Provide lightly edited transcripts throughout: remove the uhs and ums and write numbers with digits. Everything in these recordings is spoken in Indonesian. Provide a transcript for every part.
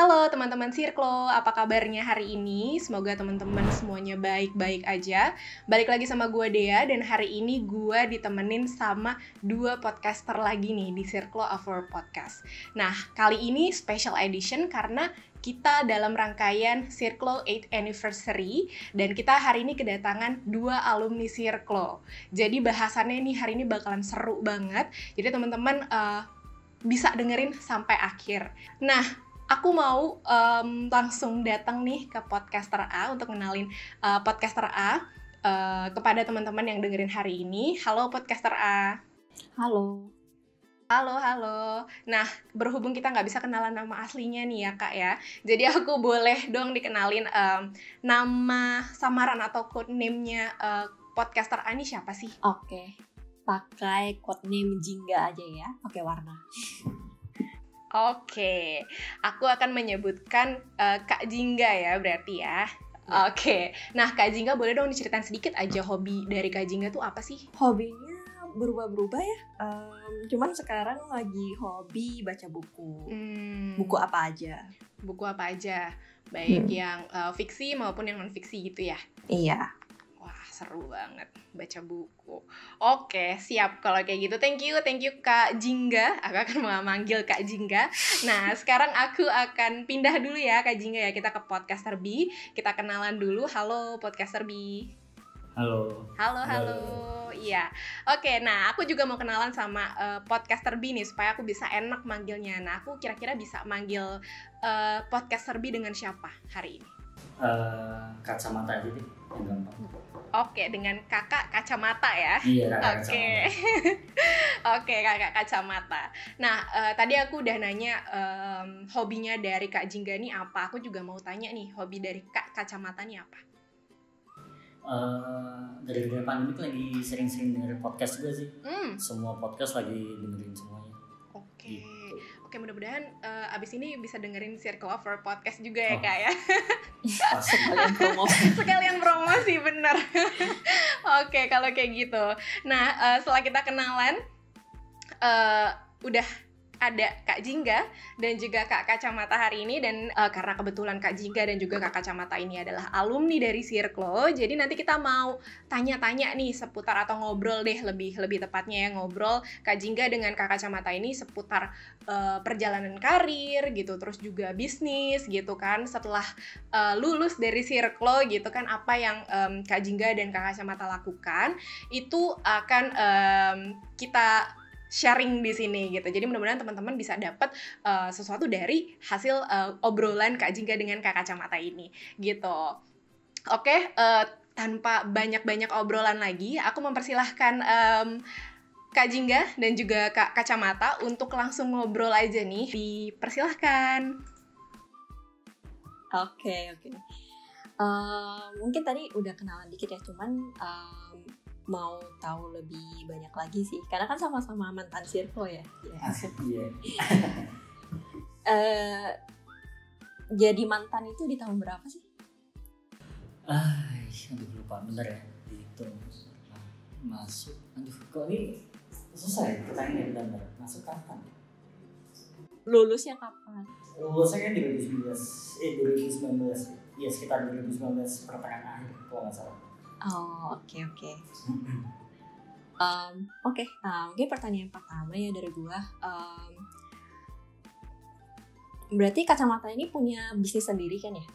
Halo teman-teman Sirklo, apa kabarnya hari ini? Semoga teman-teman semuanya baik-baik aja. Balik lagi sama gue Dea, dan hari ini gue ditemenin sama dua podcaster lagi nih di Sirklo Our Podcast. Nah, kali ini special edition karena kita dalam rangkaian Sirklo 8th Anniversary, dan kita hari ini kedatangan dua alumni Sirklo. Jadi bahasannya nih hari ini bakalan seru banget, jadi teman-teman bisa dengerin sampai akhir. Nah, aku mau langsung datang nih ke podcaster A untuk kenalin podcaster A kepada teman-teman yang dengerin hari ini. Halo podcaster A. Halo. Halo. Nah, berhubung kita nggak bisa kenalan nama aslinya nih ya Kak ya, jadi aku boleh dong dikenalin nama samaran atau code name-nya podcaster A ini siapa sih? Oke, pakai code name Jingga aja ya, pakai warna. Oke, aku akan menyebutkan Kak Jingga ya berarti ya. Oke, nah Kak Jingga boleh dong diceritain sedikit aja hobi dari Kak Jingga tuh apa sih? Hobinya berubah-berubah ya, cuman sekarang lagi hobi baca buku. Buku apa aja? Buku apa aja? Baik yang fiksi maupun yang non-fiksi gitu ya? Iya. Wah, seru banget baca buku. Oke, siap kalau kayak gitu. Thank you Kak Jingga. Aku akan memanggil Kak Jingga. Nah, sekarang aku akan pindah dulu ya Kak Jingga ya. Kita ke podcaster B. Kita kenalan dulu. Halo podcaster B. Halo. Iya. Oke, nah aku juga mau kenalan sama podcaster B nih supaya aku bisa enak manggilnya. Nah, aku kira-kira bisa manggil podcaster B dengan siapa hari ini? Kacamata aja deh, yang gampang. Oke, dengan kakak kacamata ya. Iya, kakak Oke. Oke, kakak kacamata. Nah, tadi aku udah nanya hobinya dari Kak Jingga nih apa. Aku juga mau tanya nih, hobi dari Kak Kacamata nih apa? Dari pandemi lagi sering-sering dengerin podcast juga sih. Semua podcast lagi dengerin semuanya. Oke. Oke, mudah-mudahan abis ini bisa dengerin Circle of Our Podcast juga ya Kak ya. Sekalian promosi bener. Oke, kalau kayak gitu. Nah, setelah kita kenalan, udah ada Kak Jingga dan juga Kak Kacamata hari ini, dan karena kebetulan Kak Jingga dan juga Kak Kacamata ini adalah alumni dari Sirklo, jadi nanti kita mau tanya-tanya nih seputar atau ngobrol deh lebih tepatnya ya, ngobrol Kak Jingga dengan Kak Kacamata ini seputar perjalanan karir gitu, terus juga bisnis gitu kan setelah lulus dari Sirklo gitu kan, apa yang Kak Jingga dan Kak Kacamata lakukan itu akan kita sharing di sini gitu. Jadi mudah-mudahan teman-teman bisa dapat sesuatu dari hasil obrolan Kak Jingga dengan Kak Kacamata ini gitu. Oke, tanpa banyak-banyak obrolan lagi, aku mempersilahkan Kak Jingga dan juga Kak Kacamata untuk langsung ngobrol aja nih. Dipersilahkan. Oke. Mungkin tadi udah kenalan dikit ya, cuman mau tahu lebih banyak lagi sih, karena kan sama-sama mantan Sirklo ya. Iya. Jadi mantan itu di tahun berapa sih? Aduh lupa, bentar ya. Dihitung. Masuk. Aduh, kok ini susah ya pertanyaannya, bentar. Masuk kapan? Lulusnya kapan? Lulusnya kan 2019. Iya, sekitar 2019 pertengahan akhir kalau nggak salah. Oh, oke. Mungkin pertanyaan pertama ya dari gua. Berarti Kacamata ini punya bisnis sendiri kan ya?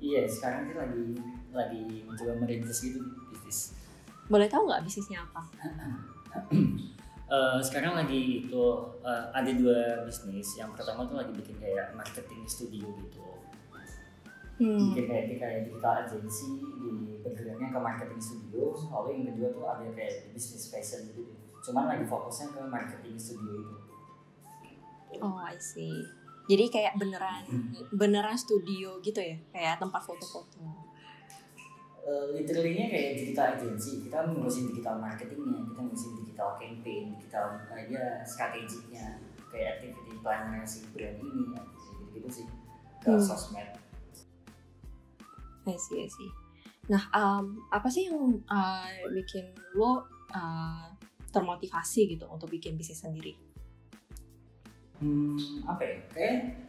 Iya, sekarang sih lagi mencoba merintis gitu bisnis. Boleh tahu nggak bisnisnya apa? Sekarang lagi itu ada 2 bisnis. Yang pertama tuh lagi bikin kayak marketing studio gitu. Bikin kayak digital agency, di bergeraknya ke marketing studio. Lalu yang kedua tuh ada kayak bisnis fashion gitu. Cuman lagi fokusnya ke marketing studio itu. Oh, I see. Jadi kayak beneran studio gitu ya, kayak tempat foto-foto. Literally-nya kayak digital agency. Kita ngurusin digital marketingnya, kita ngurusin digital campaign, digital strateginya, kayak activity planner si brand ini, gitu sih, ke sosmed. I see. Nah, apa sih yang bikin lo termotivasi gitu untuk bikin bisnis sendiri? Apa ya? Kayak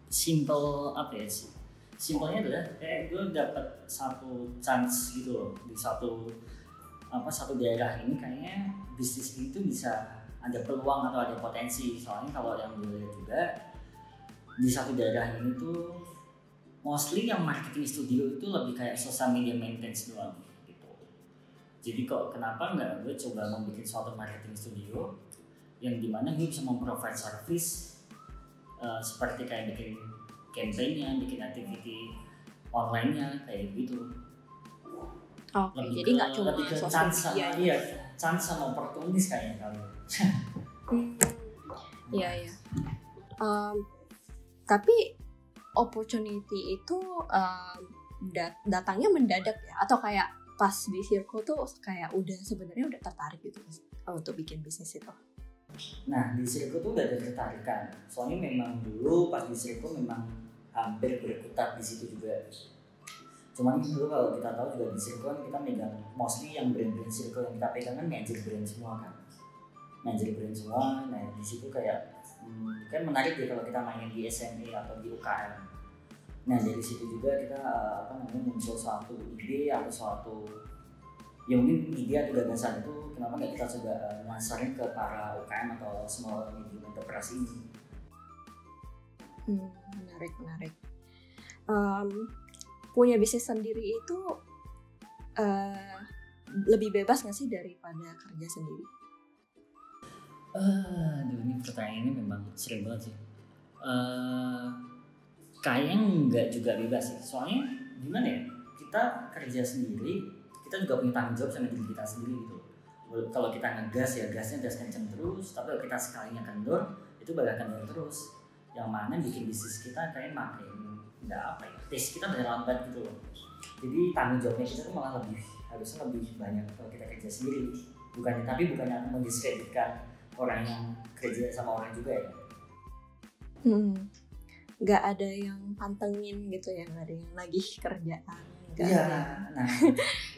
simple apa ya sih? Simpelnya adalah kayak gue dapat satu chance gitu loh di satu daerah ini, kayaknya bisnis itu bisa ada peluang atau ada potensi. Soalnya kalau yang gue lihat juga di satu daerah ini tuh mostly yang marketing studio itu lebih kayak social media maintenance doang gitu. Jadi kok kenapa nggak gue coba membuat suatu marketing studio yang dimana gue bisa memprovide service seperti kayak bikin campaign-nya, bikin activity online-nya kayak gitu. Oke, jadi nggak cuma sosial media. Iya, chance sama opportunities kayaknya kali. Iya. Tapi opportunity itu datangnya mendadak ya, atau kayak pas di Circle tuh kayak sebenarnya udah tertarik gitu untuk bikin bisnis itu? Nah, di Circle tuh udah ada ketertarikan. Soalnya memang dulu pas di Circle memang hampir berkutat di situ juga. Cuman dulu kalau kita tahu juga di Circle kan kita megang mostly yang brand-brand Circle yang kita pegang kan major brand semua kan. Major brand semua. Nah, di situ kayak kan menarik ya kalau kita mainin di SME atau di UKM. Nah, dari situ juga kita muncul suatu ide atau suatu ya mungkin ide atau gagasan itu kenapa nggak kita coba nasarin ke para UKM atau small medium enterprise ini. Menarik. Punya bisnis sendiri itu lebih bebas nggak sih daripada kerja sendiri? Ini pertanyaan ini memang sering banget sih. Kayaknya nggak juga bebas sih. Soalnya gimana ya? Kita kerja sendiri, kita juga punya tanggung jawab sama diri kita sendiri gitu. Kalau kita ngegas ya gasnya gas kenceng terus, tapi kalau kita sekalinya kendor itu bakal kendor terus. Yang mana bikin bisnis kita kayak makin pace kita berlambat gitu loh. Jadi tanggung jawabnya kita tuh malah harusnya lebih banyak kalau kita kerja sendiri. Bukannya mendiskreditkan orang yang kerja sama orang juga ya. Nggak ada yang pantengin gitu ya, nggak ada yang lagi kerjaan. Iya, nah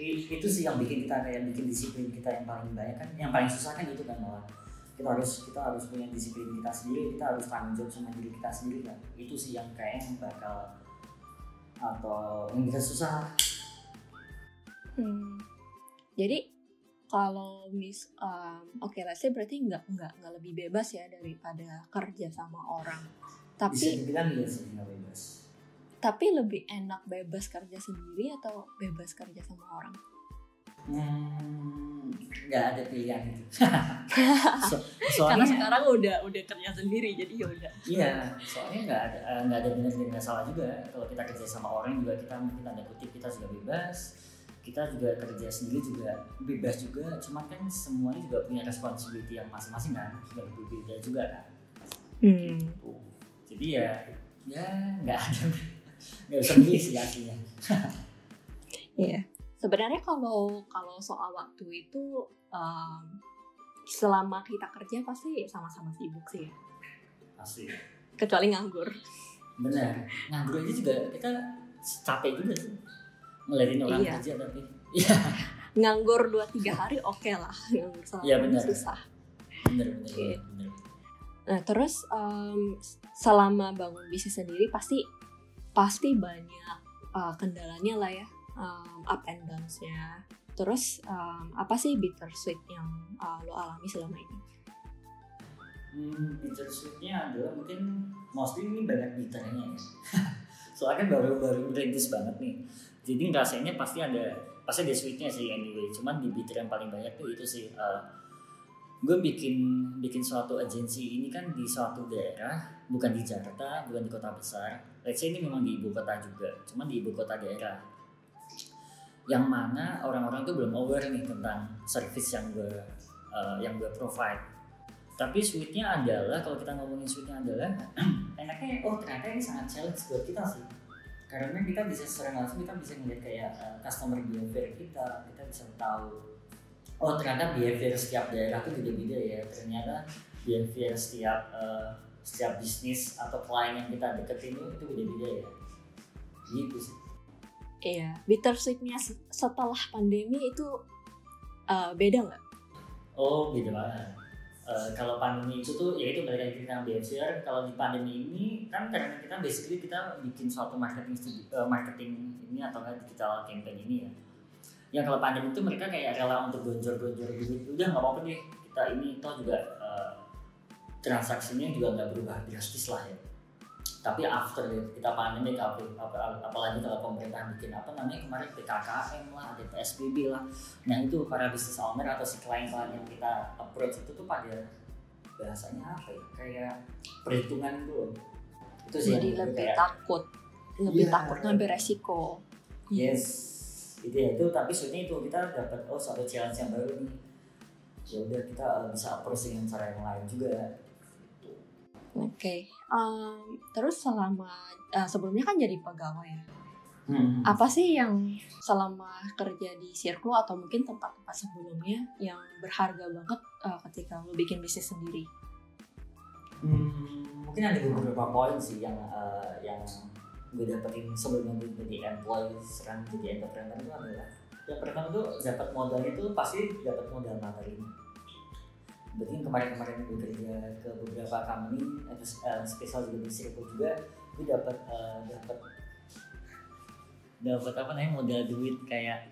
itu sih yang bikin kita kayak bikin disiplin kita yang paling banyak kan, yang paling susah kan itu kan malah kita harus punya disiplin kita sendiri, kita harus tanggung jawab sama diri kita sendiri kan. Itu sih yang kayak bakal atau yang bisa susah. Jadi kalau let's say berarti nggak lebih bebas ya daripada kerja sama orang. Tapi bisa dibilang iya sih nggak bebas. Tapi lebih enak bebas kerja sendiri atau bebas kerja sama orang? Nggak ada pilihan itu. Karena sekarang udah kerja sendiri jadi ya udah. Iya, soalnya nggak ada benar dan nggak salah juga. Kalau kita kerja sama orang juga kita mungkin tanda kutip kita juga bebas. Kita juga kerja sendiri juga bebas juga. Cuman kan semuanya juga punya responsibility yang masing-masing kan, juga berbeda juga kan. Gitu. Jadi ya nggak bisa milih sih aslinya. Iya. Sebenarnya kalau soal waktu itu selama kita kerja pasti sama-sama sibuk sih ya. Pasti. Kecuali nganggur. Benar. Nganggur aja juga kita capek juga sih. Ngeliatin orang kerja tapi. Iya. Nganggur 2-3 hari oke lah. Nganggur selama susah. Benar. Nah terus selama bangun bisnis sendiri pasti banyak kendalanya lah ya, up and downs-nya. Terus apa sih bittersweet yang lo alami selama ini? Bittersweet-nya adalah mungkin mostly ini banyak bitternya ya. Soalnya kan baru rintis banget nih. Jadi rasanya pasti ada sweetnya sih anyway. Cuman di bitter yang paling banyak tuh itu sih. Gue bikin suatu agensi ini kan di suatu daerah, bukan di Jakarta, bukan di kota besar. Let's say ini memang di ibu kota juga, cuman di ibu kota daerah. Yang mana orang-orang tuh belum aware nih tentang service yang gue provide. Tapi sweetnya adalah, kalau kita ngomongin sweetnya adalah enaknya ternyata ini sangat challenge buat kita sih. Karena kita bisa secara langsung kita bisa ngeliat kayak customer behavior kita bisa tahu ternyata behavior setiap daerah itu beda-beda ya. Ternyata behavior setiap bisnis atau klien yang kita deketin itu beda-beda ya. Gitu sih. Iya, bittersweetnya setelah pandemi itu beda nggak? Oh, beda banget. kalau pandemi itu tuh ya itu balik lagi tentang behavior. Kalau di pandemi ini kan karena kita basically kita bikin suatu marketing ini atau enggak digital campaign ini ya. Yang kalau pandemi itu mereka kayak rela untuk gonjor-gonjor duit, udah nggak apa-apa deh kita ini toh juga transaksinya juga nggak berubah drastis lah ya. Tapi after kita pandemi, apalagi kalau pemerintah bikin apa namanya kemarin PKKM lah, ada PSBB lah. Nah itu para business owner atau si klien-klien yang kita approach itu tuh pada bahasanya apa ya, kayak perhitungan itu loh. Itu sih Jadi lebih kayak, takut ngambil resiko. yes, itu ya itu. Tapi sebenarnya itu kita dapat suatu challenge yang baru nih. Ya udah kita bisa approach dengan cara yang lain juga. Oke. Terus selama sebelumnya kan jadi pegawai ya. Hmm. Apa sih yang selama kerja di Circlo atau mungkin tempat-tempat sebelumnya yang berharga banget ketika lo bikin bisnis sendiri? Mungkin ada beberapa poin sih yang gue dapetin sebelum gue jadi employee sekarang jadi entrepreneur itu adalah yang pertama tuh dapat modalnya tuh pasti dapat modal materi. Berarti kemarin gue kerja ke beberapa company, spesial juga di Circlo juga, gue dapat apa namanya modal duit kayak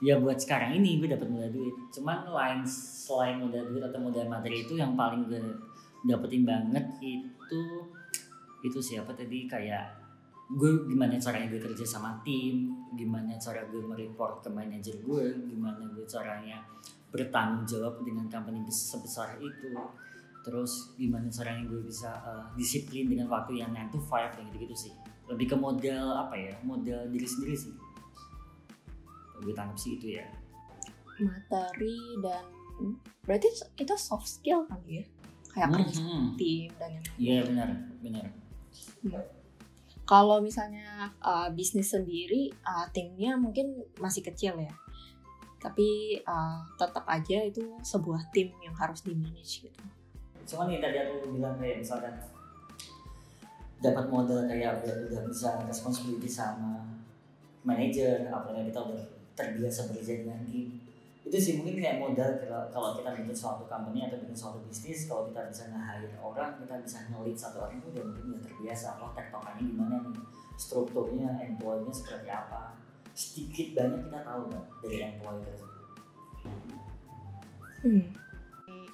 ya buat sekarang ini gue dapat modal duit. Cuman selain modal duit atau modal materi itu yang paling gue dapetin banget itu siapa tadi kayak gue gimana caranya gue kerja sama tim, gimana cara gue mereport ke manajer gue, gimana gue caranya bertanggung jawab dengan company sebesar itu, terus gimana caranya gue bisa disiplin dengan waktu yang 9 to 5 kayak gitu sih. Lebih ke modal apa ya, modal diri sendiri sih gue tangkap sih itu ya, materi. Dan berarti itu soft skill kan ya, kayak kerja sama tim dan yang lain. Iya benar. Kalau misalnya bisnis sendiri, timnya mungkin masih kecil ya, tapi tetap aja itu sebuah tim yang harus di-manage gitu. Cuman yang tadi aku bilang kayak misalkan dapat modal kayak udah bisa responsibility sama manajer, apalagi kita udah terbiasa bekerja dengan tim. Itu sih mungkin kayak modal kalau kita bikin suatu company atau bikin suatu bisnis, kalau kita bisa nge-hire orang, kita bisa nge-lead satu orang itu udah mungkin udah terbiasa. Tektokannya gimana nih, strukturnya, employee-nya seperti apa, sedikit banyak kita tahu kan dari employee tersebut.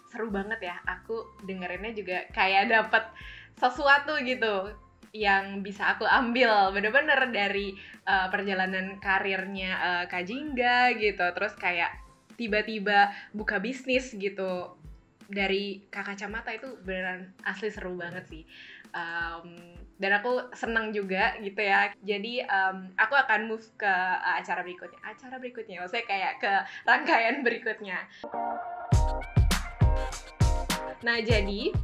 Seru banget ya, aku dengerinnya juga kayak dapet sesuatu gitu yang bisa aku ambil bener-bener dari perjalanan karirnya Kak Jingga gitu. Terus kayak tiba-tiba buka bisnis gitu dari Kak Kacamata, itu beneran asli seru banget sih. Dan aku senang juga gitu ya. Jadi aku akan move ke acara berikutnya maksudnya kayak ke rangkaian berikutnya. Nah jadi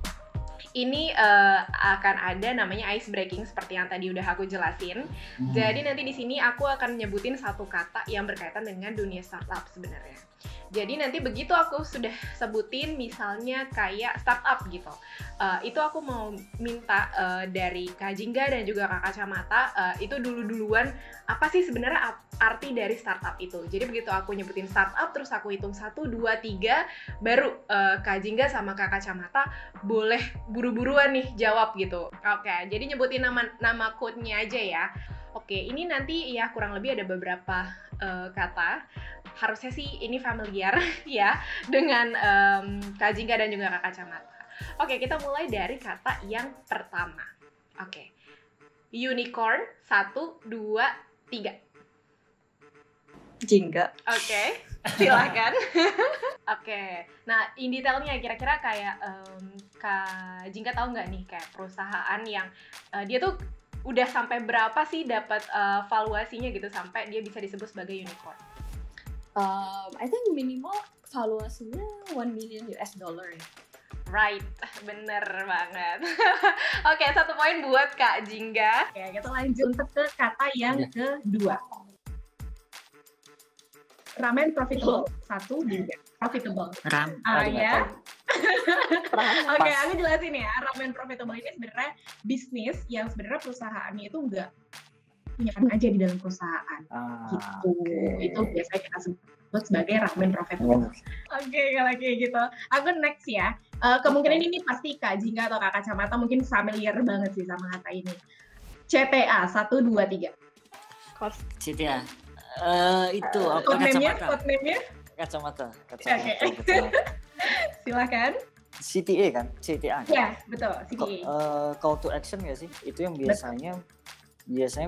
ini akan ada namanya ice breaking seperti yang tadi udah aku jelasin. Jadi nanti di sini aku akan nyebutin satu kata yang berkaitan dengan dunia startup sebenarnya. Jadi nanti begitu aku sudah sebutin misalnya kayak startup gitu, itu aku mau minta dari Kak Jingga dan juga Kak Kacamata itu duluan apa sih sebenarnya arti dari startup itu. Jadi begitu aku nyebutin startup terus aku hitung 1, 2, 3 baru Kak Jingga sama Kak Kacamata boleh buru-buruan nih jawab gitu. Oke, jadi nyebutin nama code-nya aja ya. Oke, ini nanti ya kurang lebih ada beberapa kata. Harusnya sih ini familiar ya dengan Kak Jingga dan juga Kak Kacamata. Oke, kita mulai dari kata yang pertama. Oke, unicorn, 1, 2, 3. Jingga. Oke, silakan. Oke, nah in detailnya kira-kira kayak Kak Jingga tahu nggak nih kayak perusahaan yang dia tuh udah sampai berapa sih dapat valuasinya gitu sampai dia bisa disebut sebagai unicorn? I think minimal valuasinya $1 million ya. Right, bener banget. Oke, 1 poin buat Kak Jingga. Oke, kita lanjut ke kata yang kedua. Ramen profitable. 1, 2. Profitable. Ya. Oke, aku jelasin ya. Ramen profitable ini sebenarnya bisnis yang sebenarnya perusahaannya itu punya kan aja di dalam perusahaan. Gitu. Okay. Itu biasanya kita sebut sebagai ramen profitable. Oke, kalau kayak gitu. Aku next ya. Kemungkinan ini pasti Kak Jingga atau Kak Kacamata mungkin familiar banget sih sama kata ini. CTA 1, 2, 3. CTA. Itu apa kacamata? Code name-nya? Kacamata. Okay. Silakan. CTA kan? CTA kan? Ya, betul. CTA. Call to action ya sih? Itu yang biasanya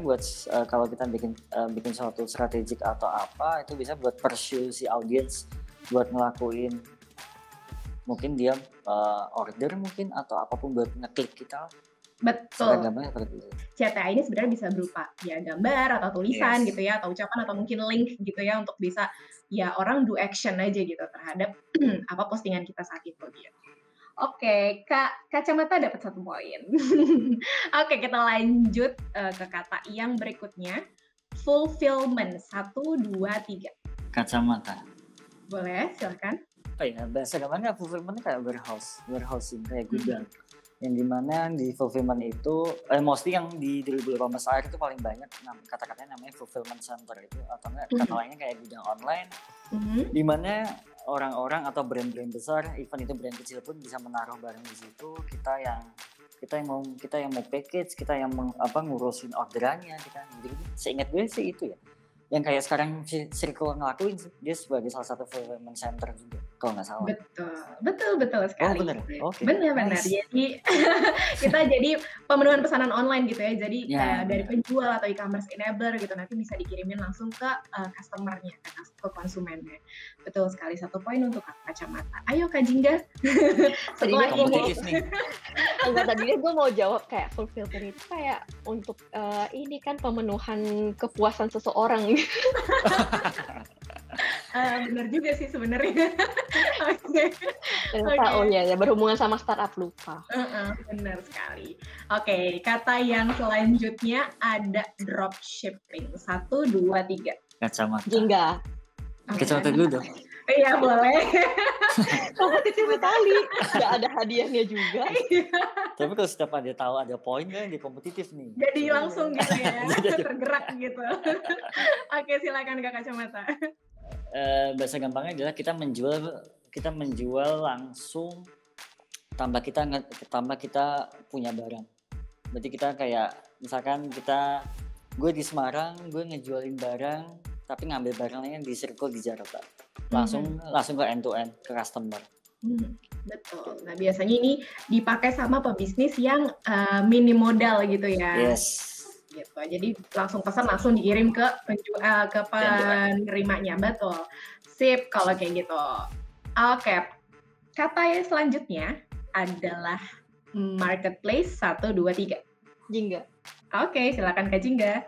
buat kalau kita bikin suatu strategik atau apa, itu bisa buat pursue si audience buat ngelakuin, mungkin dia order mungkin atau apapun buat ngeklik kita. Betul. CTA ini sebenarnya bisa berupa ya gambar atau tulisan gitu ya, atau ucapan atau mungkin link gitu ya, untuk bisa ya orang do action aja gitu terhadap apa postingan kita saat itu gitu. Oke, Kak Kacamata dapat 1 poin. Oke, kita lanjut ke kata yang berikutnya. Fulfillment 1, 2, 3. Kacamata. Boleh, silakan. Oh ya, bahasa gampangnya fulfillment kayak warehousing kayak gudang. Yang dimana di fulfillment itu mostly yang di 2018 akhir itu paling banyak kata-katanya namanya fulfillment center itu, atau enggak kata lainnya kayak gudang online, di mana orang-orang atau brand-brand besar, even itu brand kecil pun bisa menaruh barang di situ. Kita yang mau package, kita yang ngurusin orderannya, kita gitu. Seingat gue sih itu ya. Yang kayak sekarang Circle ngelakuin sih, dia sebagai salah satu fulfillment center juga, kalau nggak salah. Betul sekali. Oh benar, oke. Benar. Nice. Jadi kita jadi pemenuhan pesanan online gitu ya. Jadi dari penjual atau e-commerce enabler gitu, nanti bisa dikirimin langsung ke customer-nya, ke konsumennya. Betul sekali, 1 poin untuk Kak Kacamata. Ayo Kak Jingga. Setelah ini enggak, tadinya gue mau jawab kayak fulfillment itu kayak untuk ini kan pemenuhan kepuasan seseorang. Benar juga sih sebenarnya. Oke. Oh iya, berhubungan sama startup, lupa. Benar sekali. Oke, kata yang selanjutnya ada dropshipping. 1, 2, 3. Kacamata. Jingga. Kacamata dulu dong. Iya, boleh. Kompetitif sekali. Nggak ada hadiahnya juga. Tapi kalau setiap ada tahu ada poin kan, dia kompetitif nih. Jadi langsung gitu ya, tergerak gitu. Oke, silakan Kak Kacamata. Bahasa gampangnya adalah kita menjual langsung tanpa kita punya barang. Berarti kita kayak misalkan gue di Semarang, gue ngejualin barang tapi ngambil barangnya di Circle di Jakarta. Langsung ke end to end ke customer. Betul. Nah, biasanya ini dipakai sama pebisnis yang minim modal gitu ya. Yes. Gitu. Jadi langsung pesan langsung dikirim ke penerimanya. Betul. Sip kalau kayak gitu. Oke. Kata yang selanjutnya adalah marketplace. 1, 2, 3. Jingga. Oke, silakan Kak Jingga.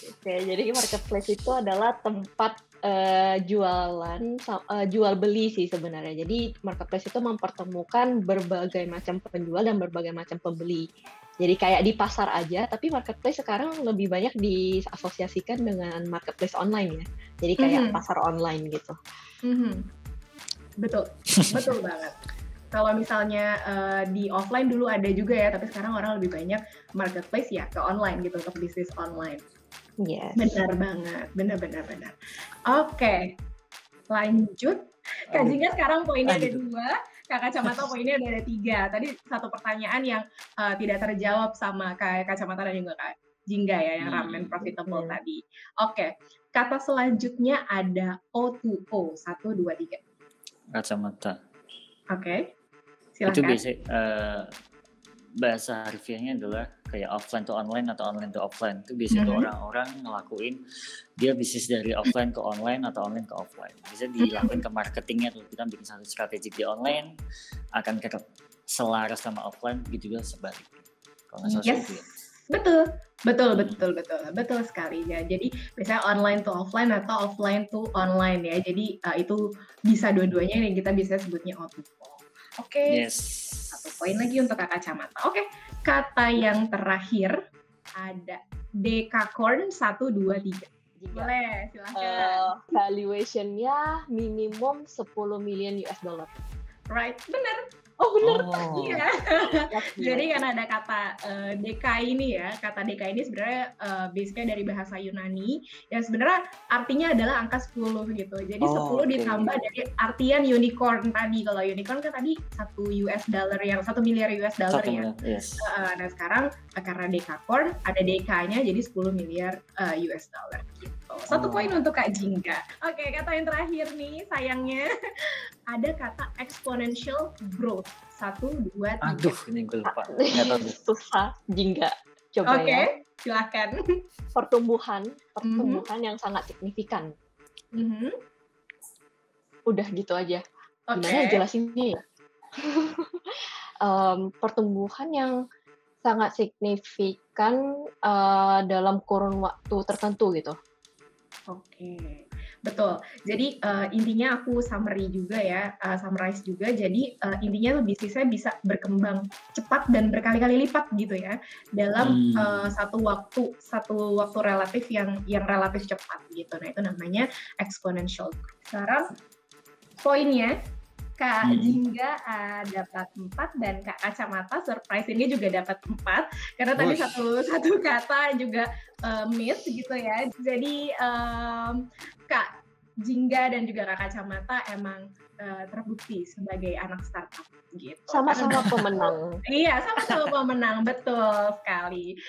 Oke, jadi marketplace itu adalah tempat jual beli sih sebenarnya. Jadi marketplace itu mempertemukan berbagai macam penjual dan berbagai macam pembeli. Jadi kayak di pasar aja, tapi marketplace sekarang lebih banyak diasosiasikan dengan marketplace online ya. Jadi kayak pasar online gitu. Betul banget. Kalau misalnya di offline dulu ada juga ya, tapi sekarang orang lebih banyak marketplace ya ke online gitu, untuk bisnis online. Yes. Benar banget, benar. Oke, lanjut. Kak Jingga sekarang poinnya ada 2, Kak Kacamata poinnya ada 3. Tadi 1 pertanyaan yang tidak terjawab sama Kak Kacamata dan juga Kak Jingga ya, yang ramen profitable tadi. Oke, kata selanjutnya ada O2O. 1, 2, 3. Kacamata. Oke, silakan. Itu biasa bahasa harfiahnya adalah kayak offline to online atau online to offline. Itu biasanya tuh orang-orang ngelakuin dia bisnis dari offline ke online atau online ke offline. Bisa dilakuin ke marketingnya tuh, kita bikin satu strategi di online akan selaras sama offline, gitu juga sebaliknya. Kalau nggak salah itu ya. Betul sekali ya. Jadi biasanya online to offline atau offline to online ya. Jadi itu bisa dua-duanya yang kita bisa sebutnya O2O. Oke. Yes. 1 poin lagi untuk Kak Kacamata. Oke. Kata yang terakhir ada Dekakorn. 1, 2, 3. Boleh, silakan. Valuation-nya minimum $10 million. Right, benar. Oh bener, Oh. iya. Jadi kan ada kata dekai ini ya, kata dekai ini sebenarnya basicnya dari bahasa Yunani, yang sebenarnya artinya adalah angka 10 gitu. Jadi 10 oke. ditambah dari artian unicorn tadi. Kalau unicorn kan tadi $1 yang 1 miliar US dollar Satu ya. miliar, yes. Nah sekarang karena dekakorn ada dekanya jadi 10 miliar US dollar gitu. Satu poin untuk Kak Jingga. Oke, kata yang terakhir nih, sayangnya ada kata exponential growth. 1, 2, 3. Aduh, ini gue lupa. Nggak tahu deh. Susah, Jingga. Coba Oke, ya. silakan. Pertumbuhan yang sangat signifikan. Udah gitu aja. Gimana jelasinnya ya? Pertumbuhan yang sangat signifikan dalam kurun waktu tertentu gitu. Oke, betul. Jadi intinya aku summarize juga. Jadi intinya bisnisnya bisa berkembang cepat dan berkali-kali lipat gitu ya dalam satu waktu relatif yang relatif cepat gitu. Nah itu namanya exponential growth. Sekarang poinnya Kak Jingga dapat 4 dan Kak Kacamata surprisingly juga dapat 4 karena tadi satu kata juga miss gitu ya. Jadi Kak Jingga dan juga Kak Kacamata emang terbukti sebagai anak startup gitu. Sama-sama pemenang. Iya, sama-sama pemenang, betul sekali.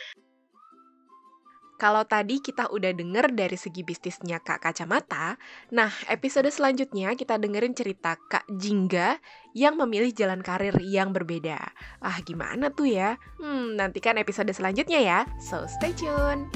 Kalau tadi kita udah denger dari segi bisnisnya Kak Kacamata, nah episode selanjutnya kita dengerin cerita Kak Jingga yang memilih jalan karir yang berbeda. Gimana tuh ya? Nantikan episode selanjutnya ya, so stay tune!